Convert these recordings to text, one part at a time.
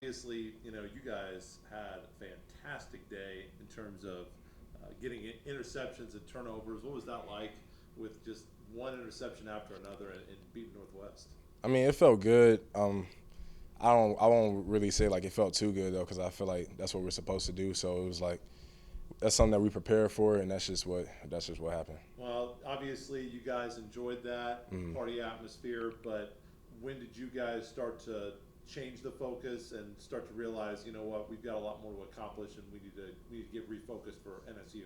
Obviously, you guys had a fantastic day in terms of getting interceptions and turnovers. What was that like with just one interception after another and beating Northwest? I mean, it felt good. I won't really say like it felt too good though, because I feel like that's what we're supposed to do. So it was like that's something that we prepared for, and that's just what happened. Well, obviously, you guys enjoyed that Mm. party atmosphere, but when did you guys start to change the focus and start to realize, you know what, we've got a lot more to accomplish and we need to get refocused for NSU?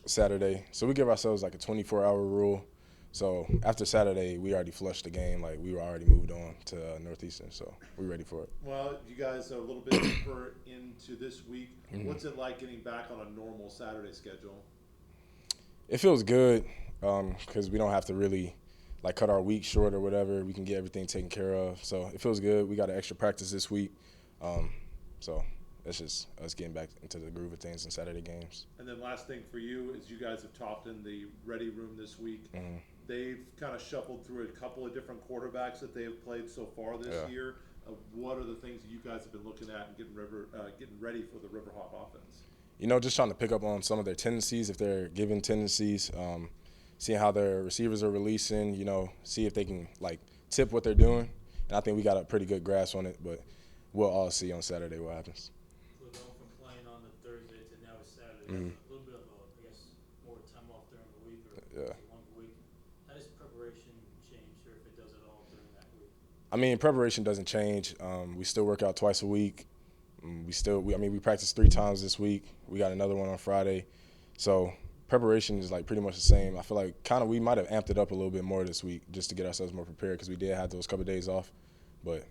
Saturday, so we give ourselves like a 24-hour rule. So after Saturday, we already flushed the game. Like we were already moved on to Northeastern, so we're ready for it. Well, you guys are a little bit deeper into this week. Mm. What's it like getting back on a normal Saturday schedule? It feels good because we don't have to really like cut our week short or whatever. We can get everything taken care of. So it feels good. We got an extra practice this week. Um, so that's just us getting back into the groove of things in Saturday games. And then last thing for you is you guys have talked in the ready room this week. Mm. They've kind of shuffled through a couple of different quarterbacks that they have played so far this Yeah. year. What are the things that you guys have been looking at and getting ready for the Riverhawk offense? Just trying to pick up on some of their tendencies, if they're given tendencies, seeing how their receivers are releasing, see if they can like tip what they're doing. And I think we got a pretty good grasp on it, but we'll all see on Saturday what happens. So going from playing on the Thursday to now it's Saturday, Mm. that's a little bit of a, I guess, more time off during the week or Yeah. a longer week. How does preparation change or if it does at all during that week? I mean, preparation doesn't change. We still work out twice a week. We practice 3 times this week. We got another one on Friday. So preparation is like pretty much the same. I feel like kind of we might have amped it up a little bit more this week just to get ourselves more prepared because we did have those couple of days off, but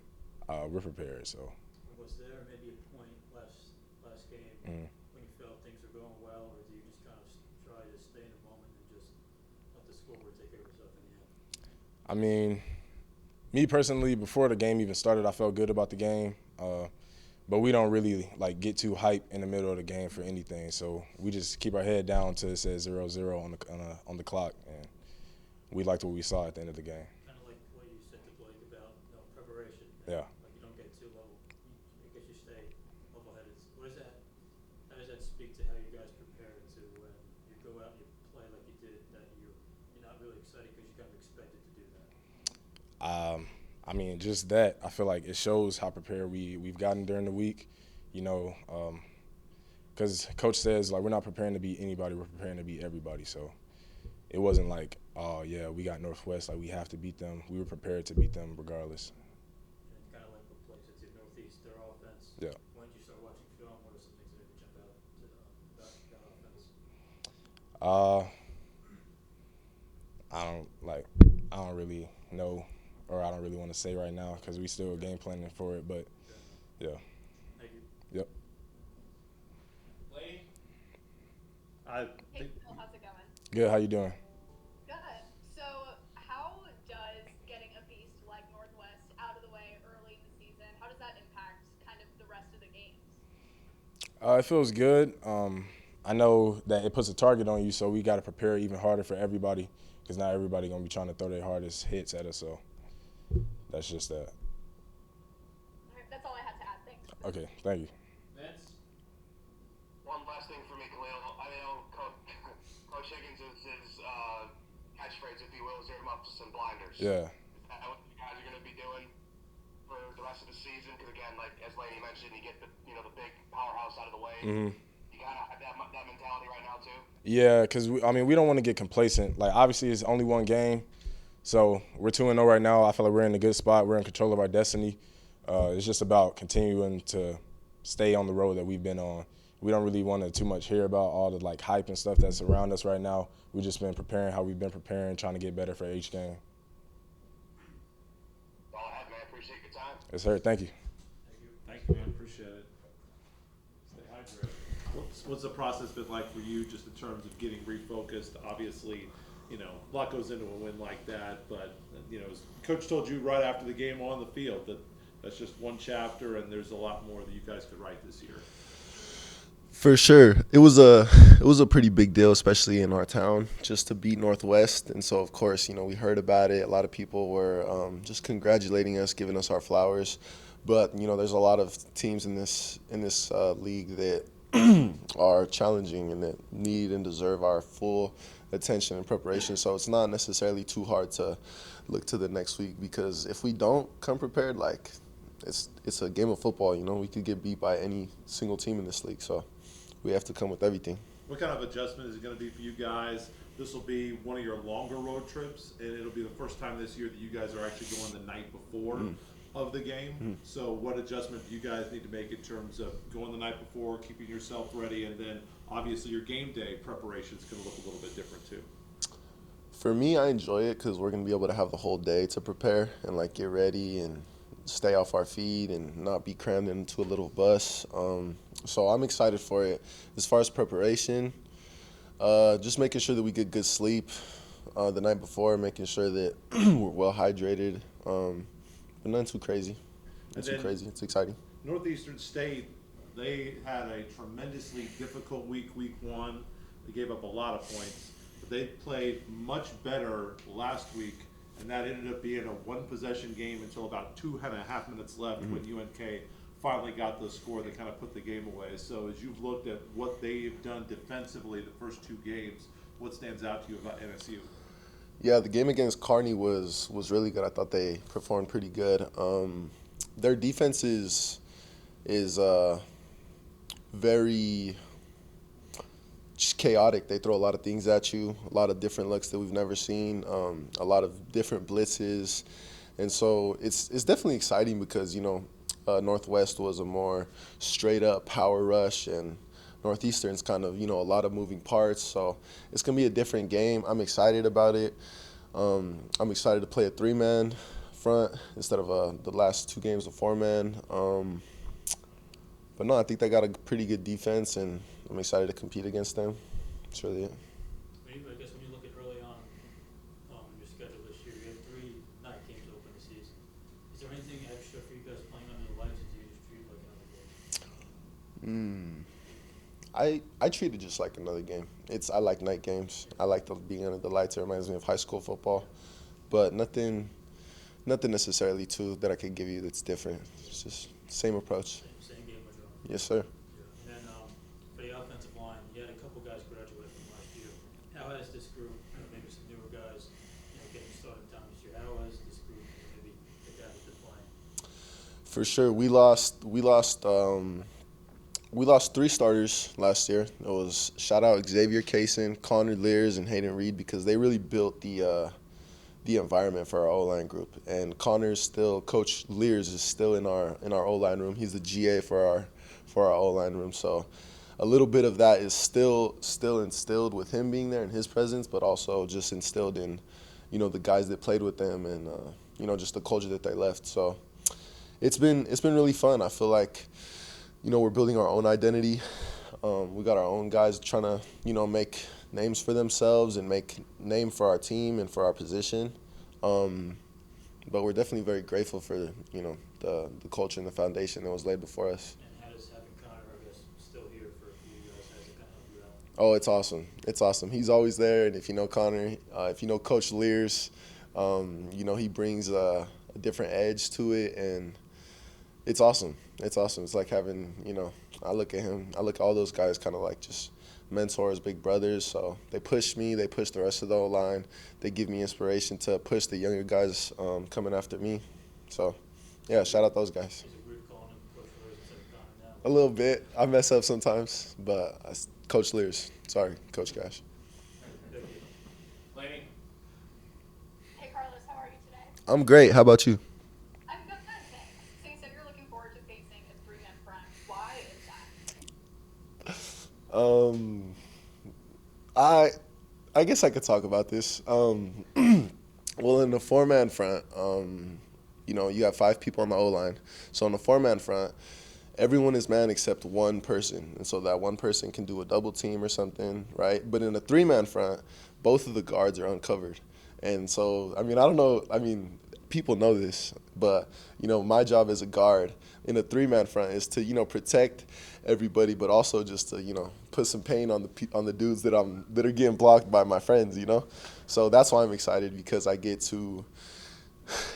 we're prepared. So. Was there maybe a point last game Mm. when you felt things were going well, or do you just kind of try to stay in the moment and just let the scoreboard take care of itself in the end? I mean, me personally, before the game even started, I felt good about the game. But we don't really like get too hype in the middle of the game for anything. So we just keep our head down until it says 0-0 on the clock, and we liked what we saw at the end of the game. Kind of like what you said to Blake about preparation. Yeah. Like you don't get too low. I guess you stay level-headed. What is that? How does that speak to how you guys prepare to when you go out and you play like you did? That you're not really excited because you kind of expected to do that. I mean, just that. I feel like it shows how prepared we've gotten during the week. You know, because coach says like we're not preparing to beat anybody, we're preparing to beat everybody. So it wasn't like, oh yeah, we got Northwest, like we have to beat them. We were prepared to beat them regardless. And kind of like what Blake said to Northeast, their offense. Yeah. When did you start watching film? What are some things that jump out to that offense? Uh, I don't like. I don't really know, or I don't really want to say right now because we still game planning for it. But Fair enough. yeah, Thank you. yep. Lady? I Hey think Phil, how's it going? Good. How you doing? Good. So, how does getting a beast like Northwest out of the way early in the season, how does that impact kind of the rest of the games? It feels good. I know that it puts a target on you, so we got to prepare even harder for everybody because not everybody gonna be trying to throw their hardest hits at us. So that's just that. All right, that's all I had to add. Thanks. Okay. Thank you. Vince? One last thing for me, Khalil. I know Coach Higgins is his catchphrase, if you will, is earmuffs and blinders. Yeah. Is that what you guys are going to be doing for the rest of the season? Because again, like as Laney mentioned, you get the big powerhouse out of the way. Mhm. You gotta have that mentality right now too. Yeah, because we don't want to get complacent. Like obviously, it's only one game, so we're 2-0 right now. I feel like we're in a good spot. We're in control of our destiny. It's just about continuing to stay on the road that we've been on. We don't really want to too much hear about all the like hype and stuff that's around us right now. We've just been preparing how we've been preparing, trying to get better for each game. That's all I have, man. Appreciate your time. It's hurt. Thank you. Thank you. Thank you, man. Appreciate it. Stay hydrated. What's the process been like for you, just in terms of getting refocused? Obviously, a lot goes into a win like that, but as coach told you right after the game on the field that that's just one chapter, and there's a lot more that you guys could write this year. For sure. It was a pretty big deal, especially in our town, just to beat Northwest. And so, of course, we heard about it. A lot of people were just congratulating us, giving us our flowers. But, there's a lot of teams in this league that are challenging and that need and deserve our full attention and preparation. So it's not necessarily too hard to look to the next week, because if we don't come prepared, like, it's a game of football. We could get beat by any single team in this league. So we have to come with everything. What kind of adjustment is it going to be for you guys? This will be one of your longer road trips, and it'll be the first time this year that you guys are actually going the night before of the game. So what adjustment do you guys need to make in terms of going the night before, keeping yourself ready, and then obviously your game day preparation is going to look a little bit different too? For me, I enjoy it because we're going to be able to have the whole day to prepare and, like, get ready and stay off our feet and not be crammed into a little bus. So I'm excited for it. As far as preparation, just making sure that we get good sleep the night before, making sure that we're well hydrated, but nothing too crazy. It's exciting. Northeastern State, they had a tremendously difficult week 1. They gave up a lot of points, but they played much better last week. And that ended up being a one-possession game until about 2.5 minutes left when UNK finally got the score that kind of put the game away. So as you've looked at what they've done defensively the first 2 games, what stands out to you about NSU? Yeah, the game against Kearney was really good. I thought they performed pretty good. Their defense is very just chaotic. They throw a lot of things at you, a lot of different looks that we've never seen, a lot of different blitzes. And so it's definitely exciting because, Northwest was a more straight-up power rush, and Northeastern's kind of, a lot of moving parts. So it's going to be a different game. I'm excited about it. I'm excited to play a 3-man front instead of the last 2 games of 4-man. But no, I think they got a pretty good defense, and I'm excited to compete against them. That's really it. I guess when you look at early on your schedule this year, you have 3 night games open this season. Is there anything extra for you guys playing under the lights, or do you just treat it like another game? I treat it just like another game. I like night games. I like being under the lights. It reminds me of high school football, but nothing necessarily too that I could give you that's different. It's just same approach. Same game with your own. Yes, sir. Yeah. And then for the offensive line, you had a couple guys graduate from last year. How has this group, maybe some newer guys, getting started down this year, how has this group, maybe the guys that are playing? For sure, we lost 3 starters last year. It was shout out Xavier Kaysen, Connor Lears, and Hayden Reed, because they really built the environment for our O-line group. And Coach Lears is still in our O-line room. He's the GA for our O-line room. So a little bit of that is still instilled with him being there and his presence, but also just instilled in, the guys that played with them and just the culture that they left. So it's been really fun. I feel like, we're building our own identity. We got our own guys trying to, make names for themselves and make name for our team and for our position. But we're definitely very grateful for, the culture and the foundation that was laid before us. And how does having Connor, I guess, still here for a few guys, how does it kind of help you out? Oh, it's awesome. It's awesome. He's always there. And if you know Connor, if you know Coach Lears, he brings a different edge to it. And it's awesome. It's awesome. It's like having, I look at him, I look at all those guys kind of like just mentors, big brothers. So they push me, they push the rest of the O-line. They give me inspiration to push the younger guys coming after me. So, yeah, shout out those guys. Is it weird calling him Coach Lears instead of Connor now? A little bit. I mess up sometimes, but Coach Lears. Sorry, Coach Cash. Laney? Hey Carlos, how are you today? I'm great. How about you? I'm good, thanks. So you said you're looking forward to facing a 3-man front. Why is that? I guess I could talk about this. Well, in the 4-man front, you have 5 people on the O-line. So on the 4-man front, everyone is man except one person. And so that one person can do a double team or something, right? But in a 3-man front, both of the guards are uncovered. And so, I don't know. people know this, but my job as a guard in a 3-man front is to protect everybody, but also just to put some pain on the dudes that are getting blocked by my friends. So that's why I'm excited, because I get to.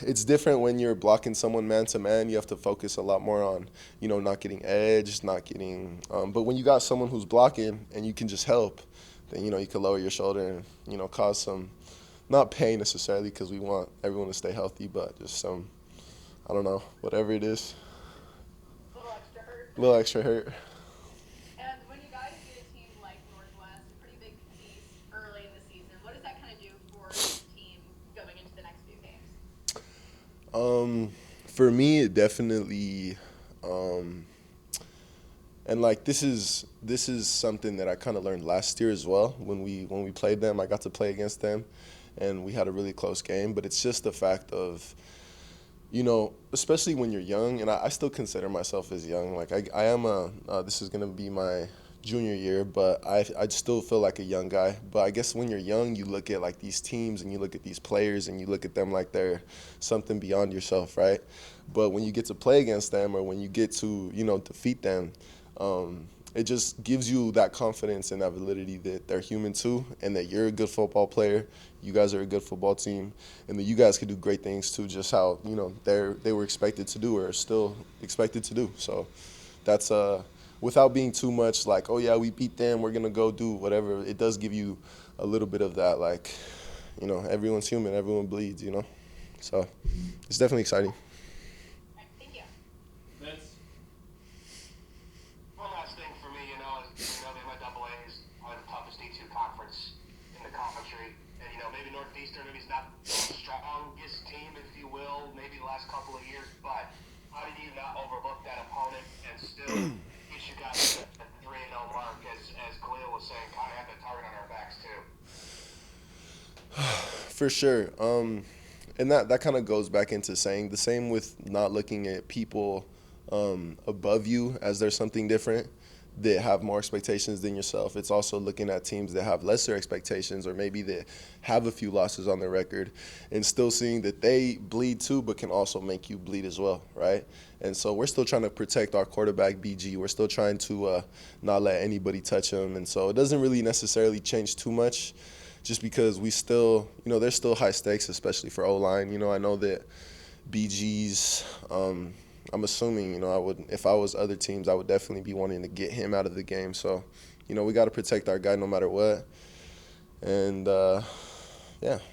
It's different when you're blocking someone man to man. You have to focus a lot more on not getting edged, not getting. But when you got someone who's blocking and you can just help, then you can lower your shoulder and cause some. Not pain necessarily, because we want everyone to stay healthy, but just some, I don't know, whatever it is. A little extra hurt. A little extra hurt. And when you guys get a team like Northwest, a pretty big piece early in the season, what does that kind of do for the team going into the next few games? For me, it definitely, and like this is something that I kind of learned last year as well. When we played them, I got to play against them, and we had a really close game. But it's just the fact of, especially when you're young, and I still consider myself as young. Like I am this is gonna be my junior year, but I still feel like a young guy. But I guess when you're young, you look at like these teams and you look at these players and you look at them like they're something beyond yourself, right? But when you get to play against them, or when you get to defeat them, it just gives you that confidence and that validity that they're human too, and that you're a good football player. You guys are a good football team, and that you guys can do great things too, just how they were expected to do, or are still expected to do. So that's without being too much like, oh yeah, we beat them, we're gonna go do whatever. It does give you a little bit of that, like, everyone's human, everyone bleeds, So it's definitely exciting. All right, thank you. Vince? One last thing for me, they went double A's, probably the toughest D2 conference in the country. And, maybe Northeastern, maybe it's not the strongest team, if you will, maybe the last couple of years, but how did you not overlook that opponent and still get you guys at the 3-0 mark, as Khalil was saying, kind of have the target on our backs too? For sure. And that kind of goes back into saying the same with not looking at people above you as there's something different, that have more expectations than yourself. It's also looking at teams that have lesser expectations, or maybe that have a few losses on their record, and still seeing that they bleed too, but can also make you bleed as well, right? And so we're still trying to protect our quarterback, BG. We're still trying to not let anybody touch him. And so it doesn't really necessarily change too much, just because we still, there's still high stakes, especially for O-line. I know that BG's, I'm assuming, if I was other teams, I would definitely be wanting to get him out of the game. So, we got to protect our guy no matter what. And, yeah. That's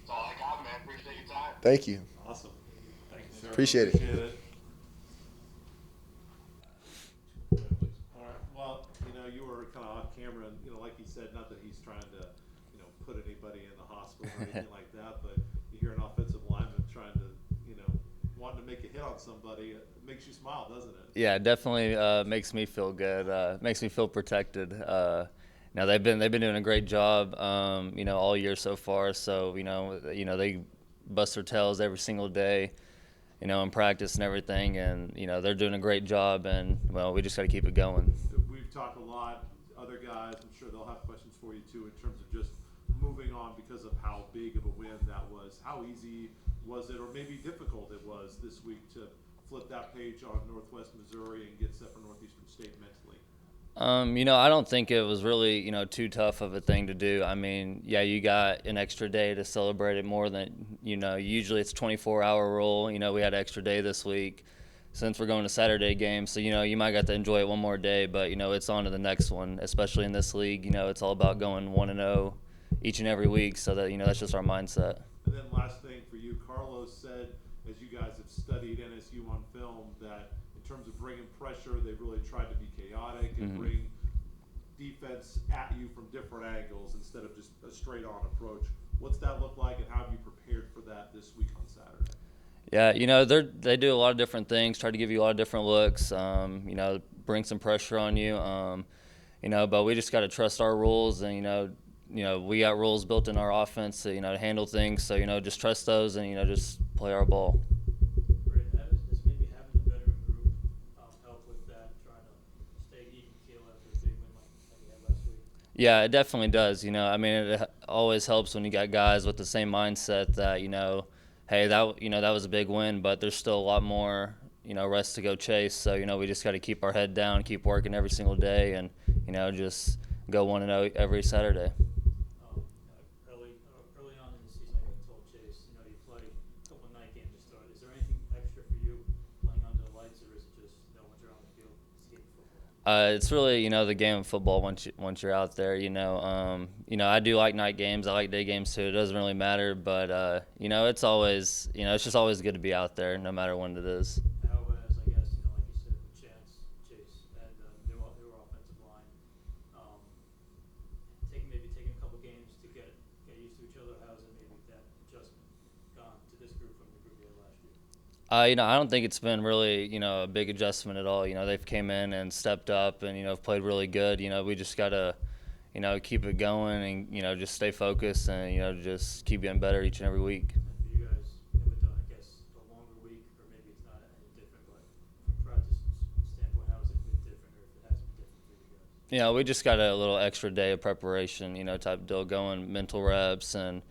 all I got, man. Appreciate your time. Thank you. Awesome. Thank you, sir. Appreciate it. All right. Well, you were kind of off camera, and like he said, not that he's trying to, put anybody in the hospital or anything like that, but you hear an offensive lineman trying to, wanting to make a hit on somebody, it makes you smile, doesn't it? Yeah, it definitely makes me feel good. Makes me feel protected. Now they've been doing a great job, all year so far. So they bust their tails every single day, in practice and everything, and they're doing a great job. And well, we just got to keep it going. We've talked a lot. Other guys, I'm sure they'll have questions for you too, in terms of just moving on because of how big of a win that was. How easy was it, or maybe difficult it was this week to flip that page on Northwest Missouri and get set for Northeastern State mentally? I don't think it was really, too tough of a thing to do. I mean, yeah, you got an extra day to celebrate it more than, usually it's a 24-hour rule. We had an extra day this week since we're going to Saturday games. So, you might get to enjoy it one more day, but, it's on to the next one, especially in this league. It's all about going 1-0 each and every week. So that, that's just our mindset. And then last thing for you, Carlos said, as you guys have studied NSU on film, that in terms of bringing pressure, they've really tried to be chaotic and bring defense at you from different angles instead of just a straight-on approach. What's that look like, and how have you prepared for that this week on Saturday? Yeah, they do a lot of different things, try to give you a lot of different looks, bring some pressure on you, but we just got to trust our rules, and, we got rules built in our offense to, to handle things. So, just trust those and, just play our ball. Braden, how does maybe having the veteran group help with that, trying to stay even keel after a big win like we had last week? Yeah, it definitely does. I mean, it always helps when you got guys with the same mindset that, hey, that was a big win, but there's still a lot more, rest to go chase. So, we just got to keep our head down, keep working every single day, and, just go 1-0 every Saturday. Early on in the season, like I told Chase, you play a couple of night games to start. Is there anything extra for you playing under the lights, or is it just once you're on the field, it's game football? It's really, the game of football once you're out there. I do like night games. I like day games too. It doesn't really matter, but it's always, it's just always good to be out there, no matter when it is. How has, I guess, like you said, with Chase, and their offensive line, taking a couple games to get used to each other. How has it maybe that adjustment gone to this group from the group you had last year? I don't think it's been really, a big adjustment at all. They've came in and stepped up and, have played really good. We just got to, keep it going and, just stay focused and, just keep getting better each and every week. And for you guys, with, I guess, the longer week, or maybe it's not any different, but from practice standpoint, how has it been different, or if it has been different for you guys? We just got a little extra day of preparation, type deal going, mental reps and,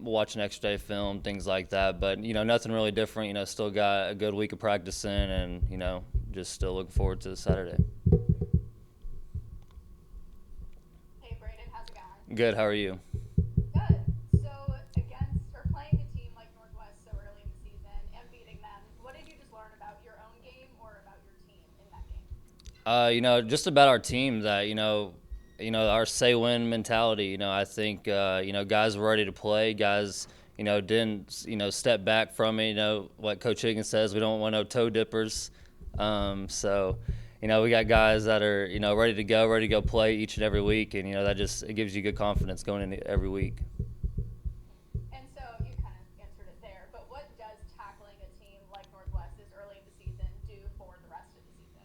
watching extra day film, things like that. But, nothing really different. Still got a good week of practicing and, just still looking forward to Saturday. Hey, Braden, how's it going? Good. How are you? Good. So, playing a team like Northwest so early in the season and beating them, what did you just learn about your own game or about your team in that game? Just about our team that, our say win mentality. I think, guys were ready to play. Guys, didn't, step back from it. What Coach Higgins says, we don't want no toe dippers. So, we got guys that are, ready to go play each and every week. And, it gives you good confidence going into every week. And so you kind of answered it there, but what does tackling a team like Northwest this early in the season do for the rest of the season?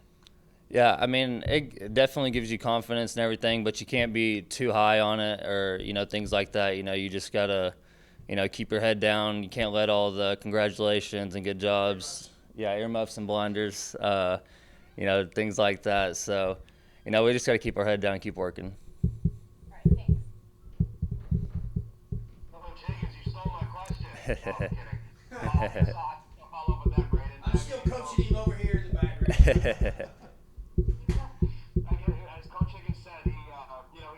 Yeah, I mean, it definitely gives you confidence and everything, but you can't be too high on it or, things like that. You just got to, keep your head down. You can't let all the congratulations and good jobs. Yeah, earmuffs and blinders, things like that. So, we just got to keep our head down and keep working. All right, thanks. Coach Higgins, you stole my question. No, I'm kidding. I'll follow up with that, Braden. I'm still coaching him over here in the background. As Coach Higgins said, he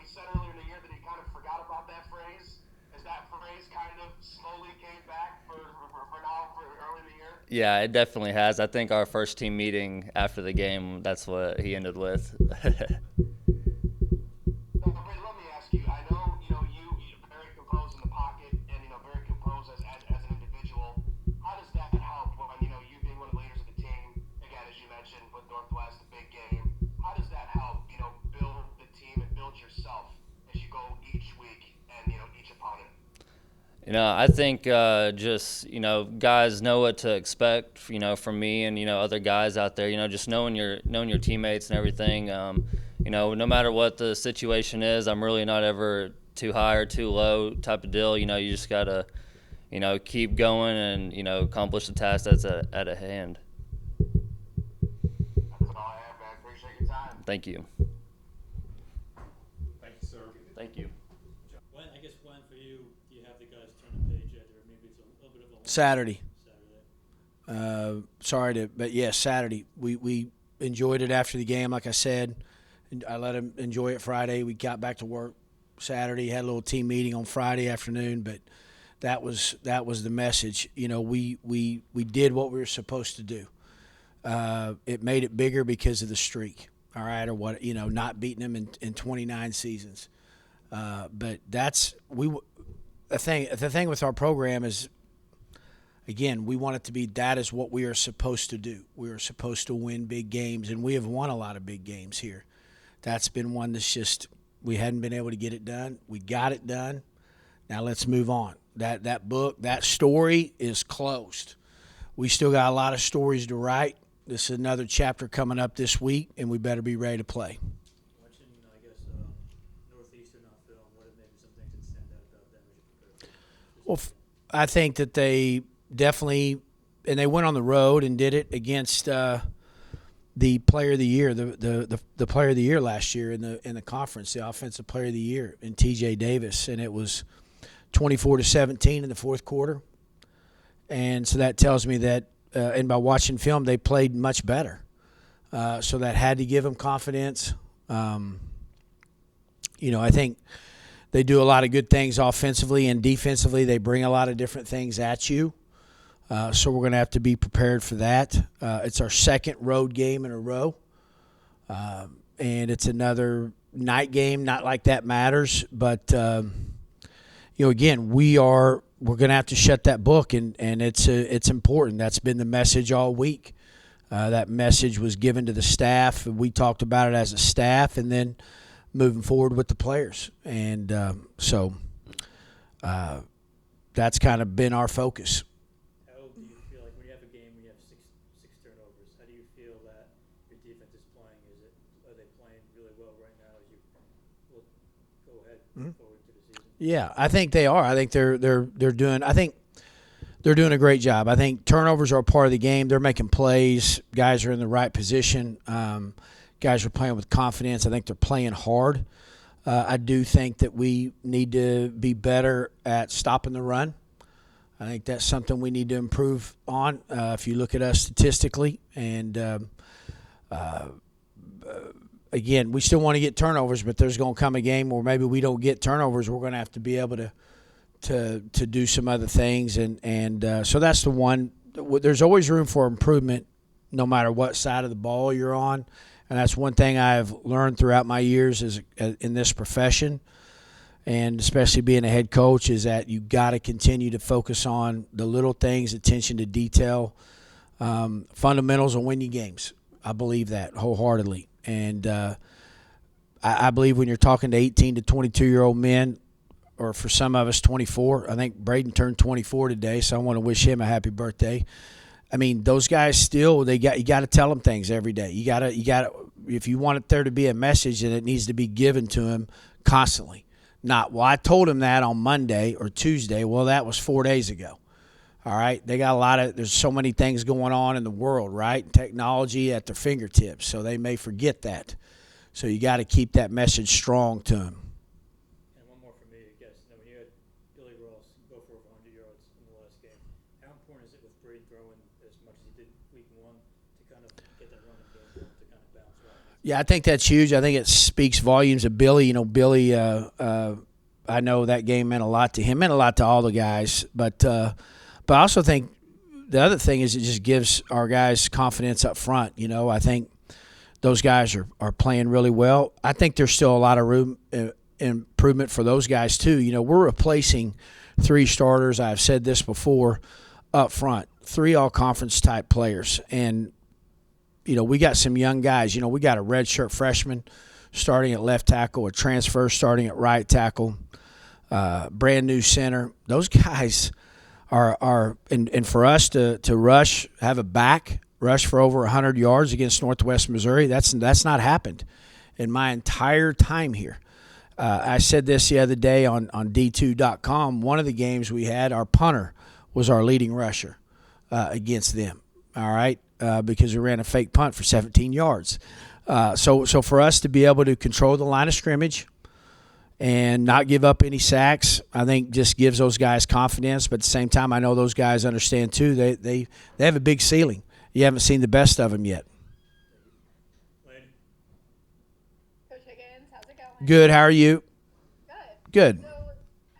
said earlier in the year that he kind of forgot about that phrase. Has that phrase kind of slowly came back for now, for early in the year? Yeah, it definitely has. I think our first team meeting after the game, that's what he ended with. Braden, let me ask you. I know, you're very composed in the pocket and, very composed as an individual. How does that help when, you being one of the leaders of the team, again, as you mentioned, with Northwest, a big game, how does that help, build the team and build yourself as you go each week and, each opponent? I think just, guys know what to expect, from me and, other guys out there, just knowing your teammates and everything. No matter what the situation is, I'm really not ever too high or too low type of deal. You just got to, keep going and, accomplish the task that's at a hand. That's all I have, man. Appreciate your time. Thank you. Thank you, sir. Thank you. When for you, do you have the guys turn the page yet, or maybe it's a little bit of a long Saturday. Saturday? But yes, Saturday. We enjoyed it after the game, like I said. I let them enjoy it Friday. We got back to work Saturday, had a little team meeting on Friday afternoon, but that was the message. We did what we were supposed to do. It made it bigger because of the streak, all right, or what, not beating them in 29 seasons. But the thing with our program is, again, we want it to be that is what we are supposed to do. We are supposed to win big games, and we have won a lot of big games here. That's been one that's just we hadn't been able to get it done. We got it done. Now let's move on. That book, that story is closed. We still got a lot of stories to write. This is another chapter coming up this week, and we better be ready to play. Watching, Northeastern on film, what are maybe some things that stand out about them as you prepare for Well, I think that they definitely, and they went on the road and did it against the player of the year, the player of the year last year in the conference, the offensive player of the year in TJ Davis, and it was 24-17 in the fourth quarter. And so that tells me that, and by watching film, they played much better. So that had to give them confidence. I think they do a lot of good things offensively and defensively. They bring a lot of different things at you. So we're going to have to be prepared for that. It's our second road game in a row. And it's another night game. Not like that matters. But, again, we're going to have to shut that book, and it's important. That's been the message all week. That message was given to the staff. We talked about it as a staff, and then moving forward with the players. And so that's kind of been our focus. How do you feel like when you have a game where you have six turnovers, how do you feel that your defense is playing? Are they playing really well right now as you will go ahead forward to the season? Yeah, I think they are. I think they're doing. I think they're doing a great job. I think turnovers are a part of the game. They're making plays. Guys are in the right position. Guys are playing with confidence. I think they're playing hard. I do think that we need to be better at stopping the run. I think that's something we need to improve on. If you look at us statistically, and again, we still want to get turnovers, but there's going to come a game where maybe we don't get turnovers. We're going to have to be able to do some other things, and so that's the one. There's always room for improvement, no matter what side of the ball you're on. And that's one thing I've learned throughout my years in this profession, and especially being a head coach, is that you got to continue to focus on the little things, attention to detail. Fundamentals will win you games. I believe that wholeheartedly. And I believe when you're talking to 18 to 22-year-old men, or for some of us 24, I think Braden turned 24 today, so I want to wish him a happy birthday. I mean, those guys still, you got to tell them things every day. You got to, if you want there to be a message, then it needs to be given to him constantly. Not, well, I told him that on Monday or Tuesday. Well, that was 4 days ago. All right. They got there's so many things going on in the world, right? Technology at their fingertips. So they may forget that. So you got to keep that message strong to them. And one more for me, I guess. When you had Billy Ross go for over 100 yards in the last game, how important is it with Braden throwing as much as he did week one to kind of get that running game to kind of bounce right? Yeah, I think that's huge. I think it speaks volumes of Billy. Billy, I know that game meant a lot to him, meant a lot to all the guys. But I also think the other thing is it just gives our guys confidence up front. I think those guys are playing really well. I think there's still a lot of room improvement for those guys too. We're replacing 3 starters. I've said this before up front, 3 all-conference type players. And, we got some young guys. We got a redshirt freshman starting at left tackle, a transfer starting at right tackle, brand new center. Those guys are and for us to rush, have a back rush for over 100 yards against Northwest Missouri, that's not happened in my entire time here. I said this the other day on D2.com. One of the games we had, our punter was our leading rusher against them, all right, because we ran a fake punt for 17 yards. So for us to be able to control the line of scrimmage and not give up any sacks, I think just gives those guys confidence. But at the same time, I know those guys understand too. They have a big ceiling. You haven't seen the best of them yet. Coach Higgins, how's it going? Good. How are you? Good. So,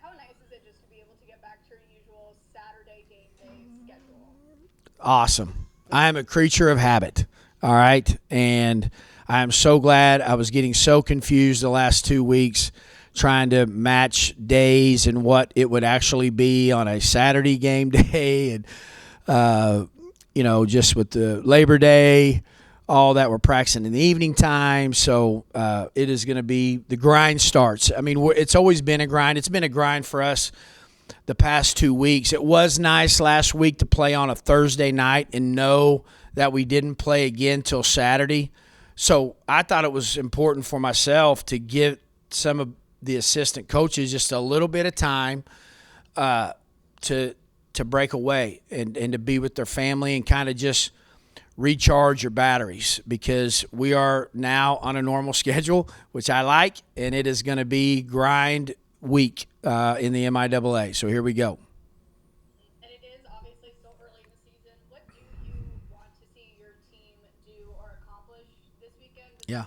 how nice is it just to be able to get back to your usual Saturday game day schedule? Awesome. I am a creature of habit. All right. And I am so glad. I was getting so confused the last 2 weeks trying to match days and what it would actually be on a Saturday game day. And, just with the Labor Day, all that, we're practicing in the evening time. So it is going to be, the grind starts. I mean, it's always been a grind. It's been a grind for us the past 2 weeks. It was nice last week to play on a Thursday night and know that we didn't play again till Saturday. So I thought it was important for myself to give some of the assistant coaches just a little bit of time to break away and to be with their family and kind of just recharge your batteries, because we are now on a normal schedule, which I like, and it is going to be grind week in the MIAA. So here we go. And it is obviously still early in the season. What do you want to see your team do or accomplish this weekend? Yeah.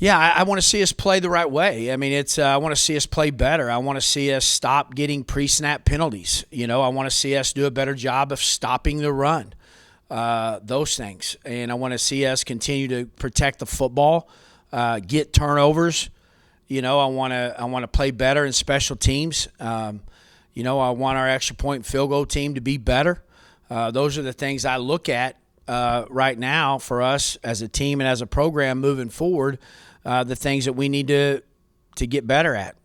Yeah, I want to see us play the right way. I mean, I want to see us play better. I want to see us stop getting pre-snap penalties. I want to see us do a better job of stopping the run, those things. And I want to see us continue to protect the football, get turnovers. I want to play better in special teams. I want our extra point and field goal team to be better. Those are the things I look at right now for us as a team and as a program moving forward. The things that we need to get better at.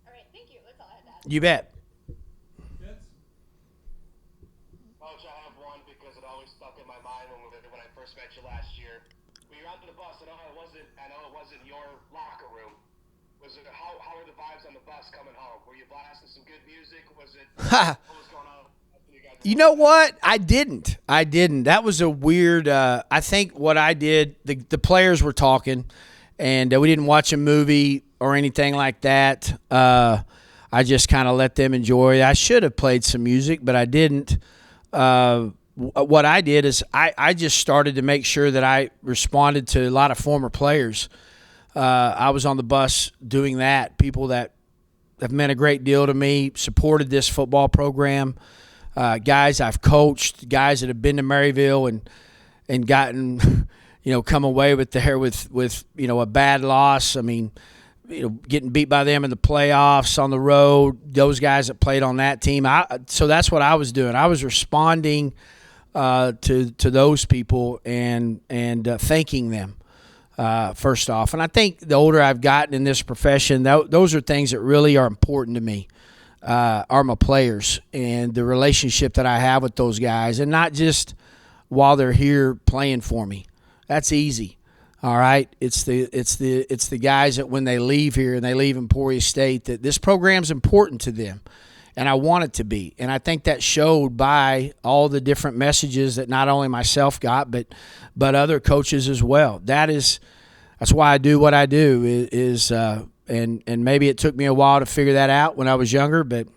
All right, thank you. That's all I had to ask. You bet. Coach, I have one because it always stuck in my mind when I first met you last year. When you're on the bus, I know it wasn't your locker room. How were the vibes on the bus coming home? Were you blasting some good music? What was going on? You know what? I didn't. That was a weird. I think what I did. The players were talking, and we didn't watch a movie or anything like that. I just kind of let them enjoy it. I should have played some music, but I didn't. What I did is I just started to make sure that I responded to a lot of former players. I was on the bus doing that. People that have meant a great deal to me, supported this football program. Guys I've coached, guys that have been to Maryville and gotten, come away with a bad loss. I mean, getting beat by them in the playoffs on the road. Those guys that played on that team. So that's what I was doing. I was responding to those people and thanking them first off. And I think the older I've gotten in this profession, those are things that really are important to me. Are my players and the relationship that I have with those guys, and not just while they're here playing for me. That's easy. All right. It's the guys that when they leave here and they leave Emporia State, that this program's important to them, and I want it to be. And I think that showed by all the different messages that not only myself got, but other coaches as well. That's why I do what I do. And maybe it took me a while to figure that out when I was younger, but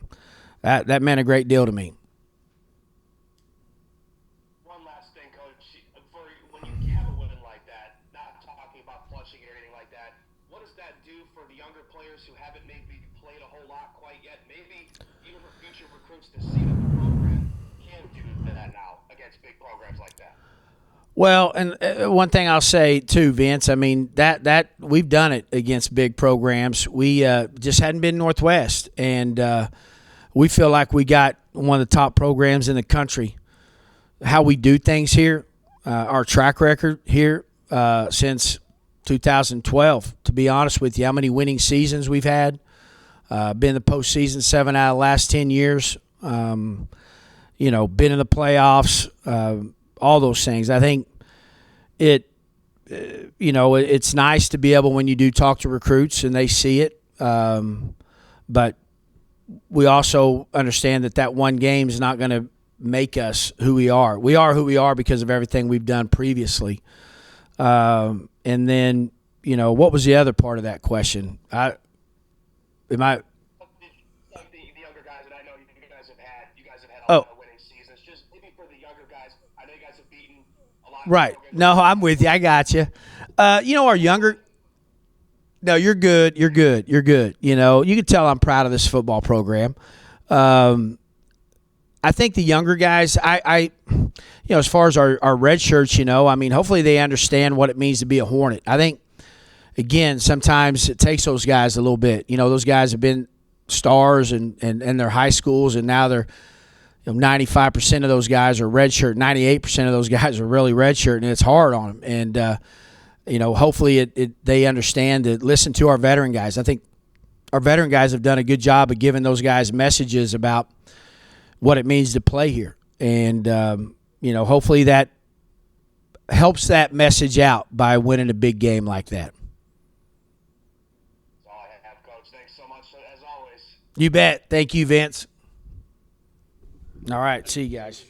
that meant a great deal to me. One last thing, Coach. When you have a win like that, not talking about flushing or anything like that, what does that do for the younger players who haven't maybe played a whole lot quite yet? Maybe even for future recruits to see that the program can do that now against big programs like that. Well, and one thing I'll say too, Vince, I mean that we've done it against big programs. We just hadn't been Northwest, and we feel like we got one of the top programs in the country. How we do things here, our track record here since 2012. To be honest with you, how many winning seasons we've had? Been in the postseason 7 out of the last 10 years. Been in the playoffs. All those things. I think it's nice to be able, when you do talk to recruits and they see it, but we also understand that one game is not going to make us who we are. We are who we are because of everything we've done previously. And then, what was the other part of that question? The younger guys that I know you guys have had a lot of winning seasons. Just maybe for the younger guys, I know you guys have beaten a lot of right. No, I'm with you. I got you. Our younger. No, you're good. You're good. You're good. You can tell I'm proud of this football program. I think the younger guys, as far as our red shirts, hopefully they understand what it means to be a Hornet. I think, again, sometimes it takes those guys a little bit. Those guys have been stars and their high schools, and now they're 95% of those guys are redshirt, 98% of those guys are really redshirt, and it's hard on them. And hopefully they understand to listen to our veteran guys. I think our veteran guys have done a good job of giving those guys messages about what it means to play here, and hopefully that helps that message out by winning a big game like that. That's all I have, Coach. Thanks so much, as always. You bet. Thank you, Vince. All right. See you guys.